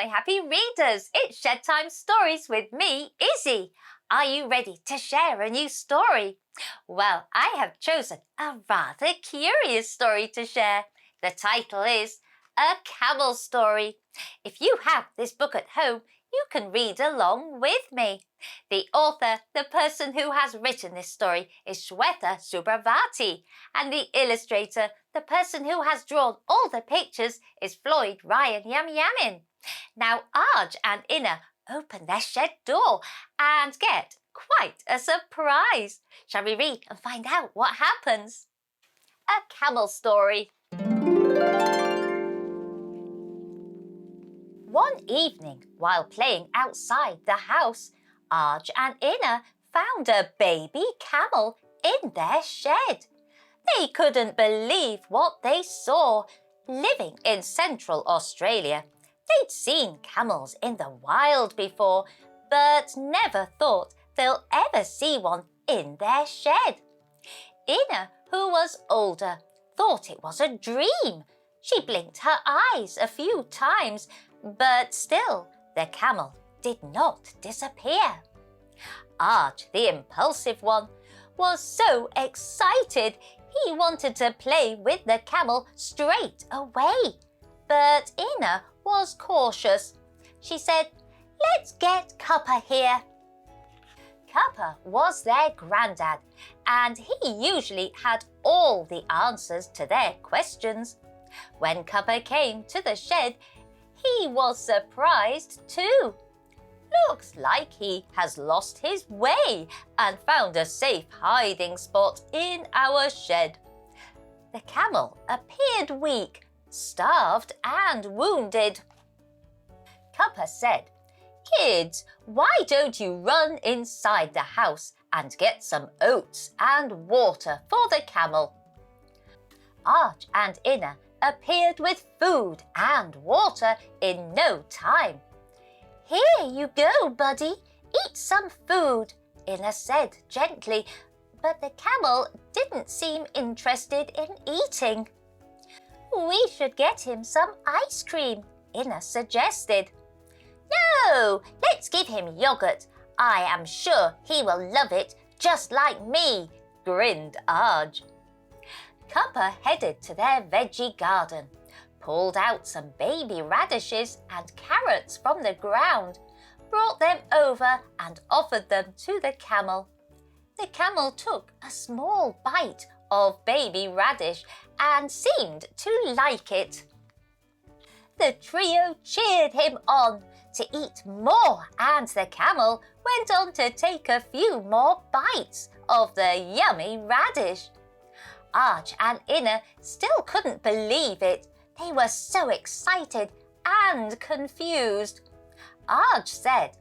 happy readers! It's Shed Time Stories with me, Issy. Are you ready to share a new story? Well, I have chosen a rather curious story to share. The title is A Camel Story. If you have this book at home, you can read along with me. The author, the person who has written this story, is Shweta Subravati, and the illustrator, the person who has drawn all the pictures, is Floyd Ryan Yamyamin. Now Arj and Ina open their shed door and get quite a surprise. Shall we read and find out what happens? A Camel Story. One evening, while playing outside the house, Arj and Ina found a baby camel in their shed. They couldn't believe what they saw. Living in Central Australia, they'd seen camels in the wild before, but never thought they'll ever see one in their shed. Ina, who was older, thought it was a dream. She blinked her eyes a few times, but still the camel did not disappear. Arj, the impulsive one, was so excited he wanted to play with the camel straight away. But Ina was cautious. She said, "Let's get Kappa here." Kappa was their grandad, and he usually had all the answers to their questions. When Kappa came to the shed, he was surprised too. Looks like he has lost his way and found a safe hiding spot in our shed. The camel appeared weak, starved and wounded. Kappa said, "Kids, why don't you run inside the house and get some oats and water for the camel?" Arj and Ina appeared with food and water in no time. "Here you go, buddy. Eat some food," Ina said gently, but the camel didn't seem interested in eating. "We should get him some ice cream," Ina suggested. "No, let's give him yogurt. I am sure he will love it just like me," grinned Arj. Kappa headed to their veggie garden, pulled out some baby radishes and carrots from the ground, brought them over and offered them to the camel. The camel took a small bite of baby radish and seemed to like it. The trio cheered him on to eat more, and the camel went on to take a few more bites of the yummy radish. Arj and Ina still couldn't believe it. They were so excited and confused. Arj said,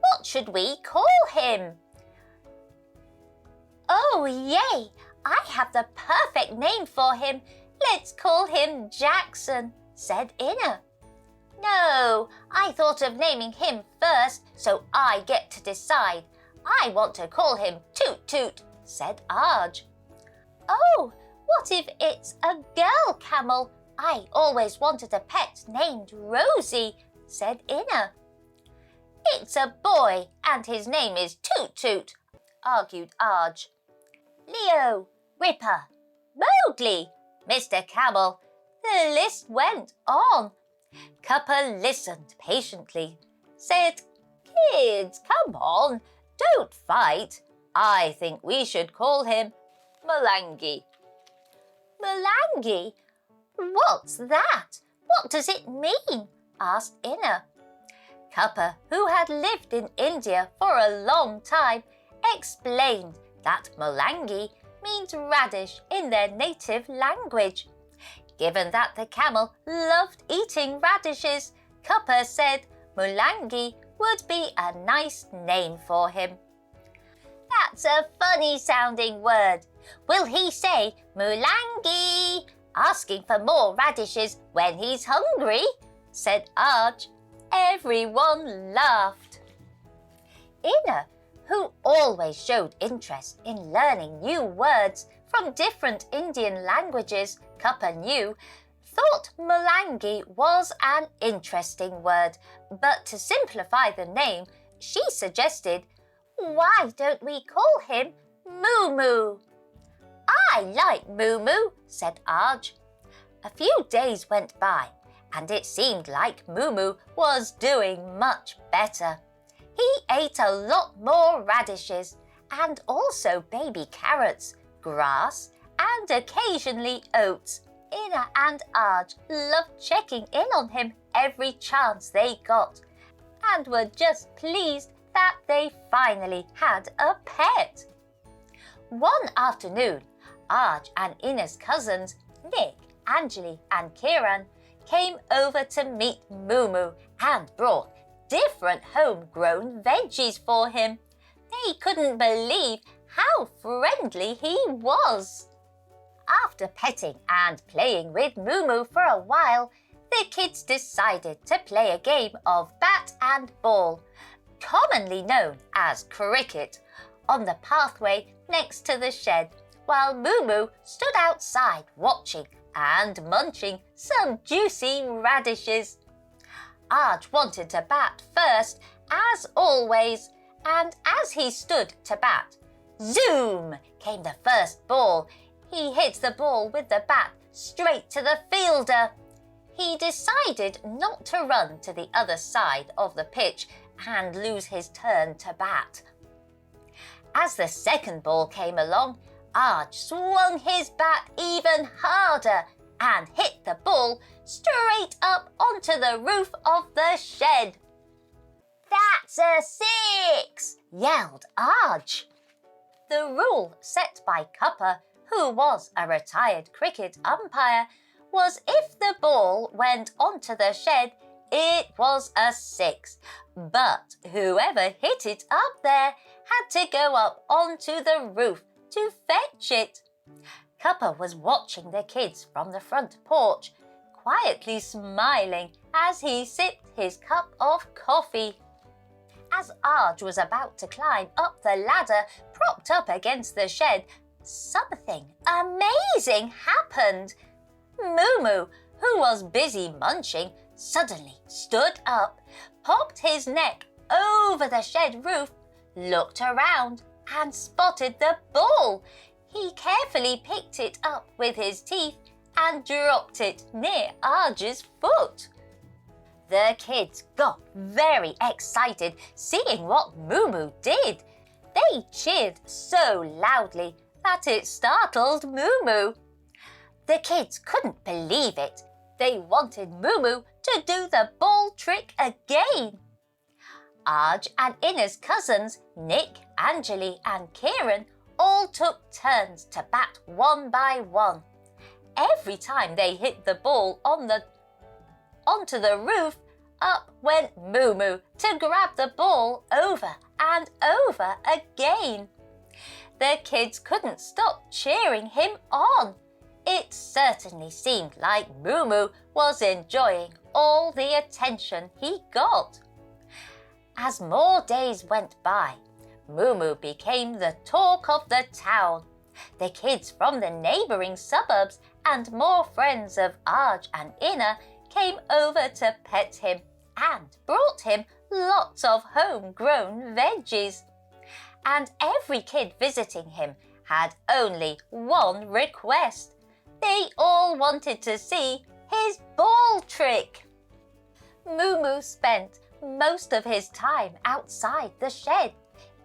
"What should we call him?" "Oh, yay! I have the perfect name for him. Let's call him Jackson," said Ina. "No, I thought of naming him first, so I get to decide. I want to call him Toot Toot," said Arj. "Oh, what if it's a girl camel? I always wanted a pet named Rosie," said Ina. "It's a boy and his name is Toot Toot," argued Arj. "Leo, Ripper, Mowgli, Mr. Camel." The list went on. Kappa listened patiently, said, "Kids, come on, don't fight. I think we should call him Moolangi." "Moolangi? What's that? What does it mean?" asked Ina. Kappa, who had lived in India for a long time, explained that Moolangi means radish in their native language. Given that the camel loved eating radishes, Kappa said Moolangi would be a nice name for him. "That's a funny sounding word. Will he say Moolangi, asking for more radishes when he's hungry?" said Arj. Everyone laughed. Ina, who always showed interest in learning new words from different Indian languages Kappa knew, thought Moolangi was an interesting word, but to simplify the name, she suggested, "Why don't we call him Moo Moo?" "I like Moo Moo," said Arj. A few days went by, and it seemed like Moo Moo was doing much better. He ate a lot more radishes, and also baby carrots, grass, and occasionally oats. Ina and Arj loved checking in on him every chance they got, and were just pleased that they finally had a pet. One afternoon, Arj and Ina's cousins, Nick, Anjali and Kiran, came over to meet Moo Moo and brought different homegrown veggies for him. They couldn't believe how friendly he was. After petting and playing with Moo Moo for a while, the kids decided to play a game of bat and ball, commonly known as cricket, on the pathway next to the shed, while Moo Moo stood outside watching and munching some juicy radishes. Arj wanted to bat first, as always, and as he stood to bat, zoom came the first ball. He hit the ball with the bat straight to the fielder. He decided not to run to the other side of the pitch and lose his turn to bat. As the second ball came along, Arj swung his bat even harder and hit the ball straight up onto the roof of the shed. "That's a 6!" yelled Arj. The rule set by Kappa, who was a retired cricket umpire, was if the ball went onto the shed, it was a 6. But whoever hit it up there had to go up onto the roof to fetch it. Kappa was watching the kids from the front porch, quietly smiling as he sipped his cup of coffee. As Arj was about to climb up the ladder propped up against the shed, something amazing happened. Moo Moo, who was busy munching, suddenly stood up, popped his neck over the shed roof, looked around and spotted the ball. He carefully picked it up with his teeth and dropped it near Arj's foot. The kids got very excited seeing what Moo Moo did. They cheered so loudly that it startled Moo Moo. The kids couldn't believe it. They wanted Moo Moo to do the ball trick again. Arj and Ina's cousins, Nick, Anjali and Kiran, all took turns to bat one by one. Every time they hit the ball onto the roof, up went Moo Moo to grab the ball over and over again. The kids couldn't stop cheering him on. It certainly seemed like Moo Moo was enjoying all the attention he got. As more days went by, Moo Moo became the talk of the town. The kids from the neighbouring suburbs and more friends of Arj and Ina came over to pet him and brought him lots of homegrown veggies. And every kid visiting him had only one request. They all wanted to see his ball trick. Moo Moo spent most of his time outside the shed,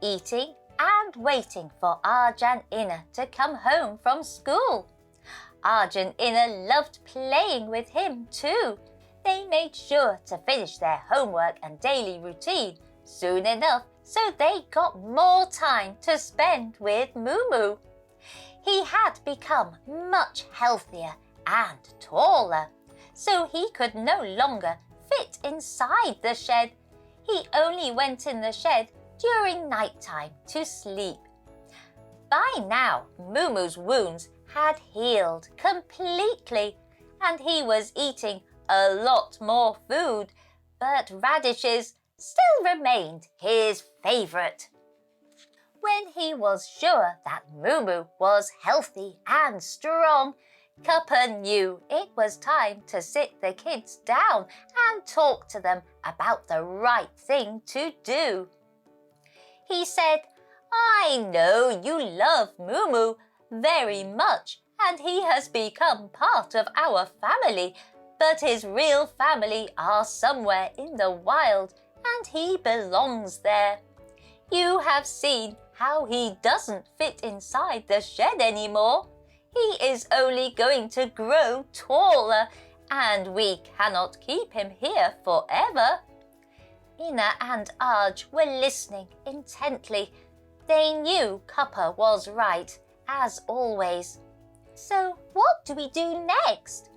eating and waiting for Arj and Ina to come home from school. Arj and Ina loved playing with him too. They made sure to finish their homework and daily routine soon enough so they got more time to spend with Moo Moo. He had become much healthier and taller, so he could no longer fit inside the shed. He only went in the shed during night time to sleep. By now, Moo Moo's wounds had healed completely, and he was eating a lot more food, but radishes still remained his favourite. When he was sure that Moo Moo was healthy and strong, Kappa knew it was time to sit the kids down and talk to them about the right thing to do. He said, "I know you love Mumu very much and he has become part of our family, but his real family are somewhere in the wild and he belongs there. You have seen how he doesn't fit inside the shed anymore. He is only going to grow taller and we cannot keep him here forever." Ina and Arj were listening intently. They knew Kappa was right, as always. "So what do we do next?"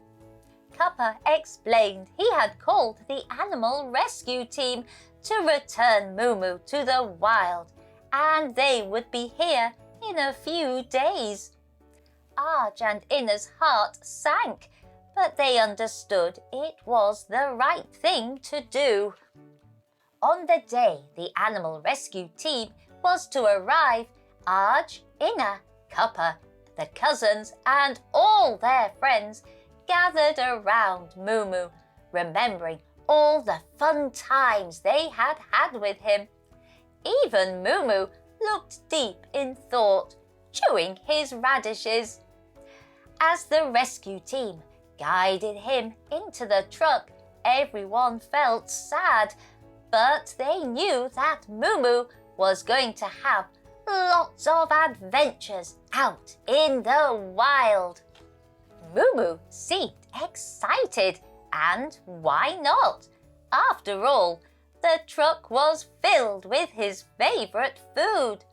Kappa explained he had called the animal rescue team to return Mumu to the wild, and they would be here in a few days. Arj and Ina's heart sank, but they understood it was the right thing to do. On the day the animal rescue team was to arrive, Arj, Ina, Kappa, the cousins and all their friends gathered around Mumu, remembering all the fun times they had had with him. Even Mumu looked deep in thought, chewing his radishes. As the rescue team guided him into the truck, everyone felt sad, but they knew that Mumu was going to have lots of adventures out in the wild. Mumu seemed excited, and why not? After all, the truck was filled with his favourite food.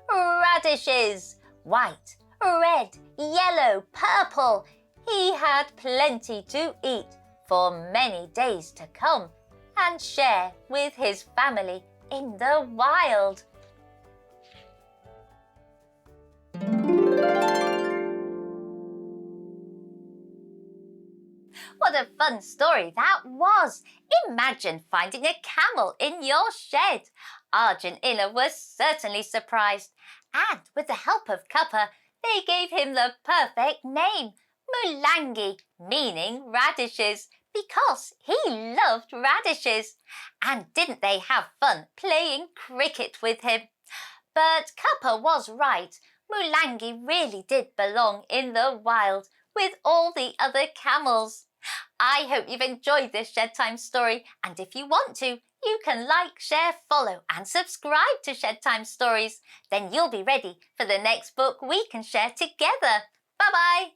Radishes, white, red, yellow, purple. He had plenty to eat for many days to come and share with his family in the wild. What a fun story that was! Imagine finding a camel in your shed. Arj and Ina were certainly surprised, and with the help of Kappa, they gave him the perfect name, Moolangi, meaning radishes, because he loved radishes. And didn't they have fun playing cricket with him? But Kappa was right. Moolangi really did belong in the wild with all the other camels. I hope you've enjoyed this Shed Time story, and if you want to, you can like, share, follow and subscribe to Shed Time Stories. Then you'll be ready for the next book we can share together. Bye-bye!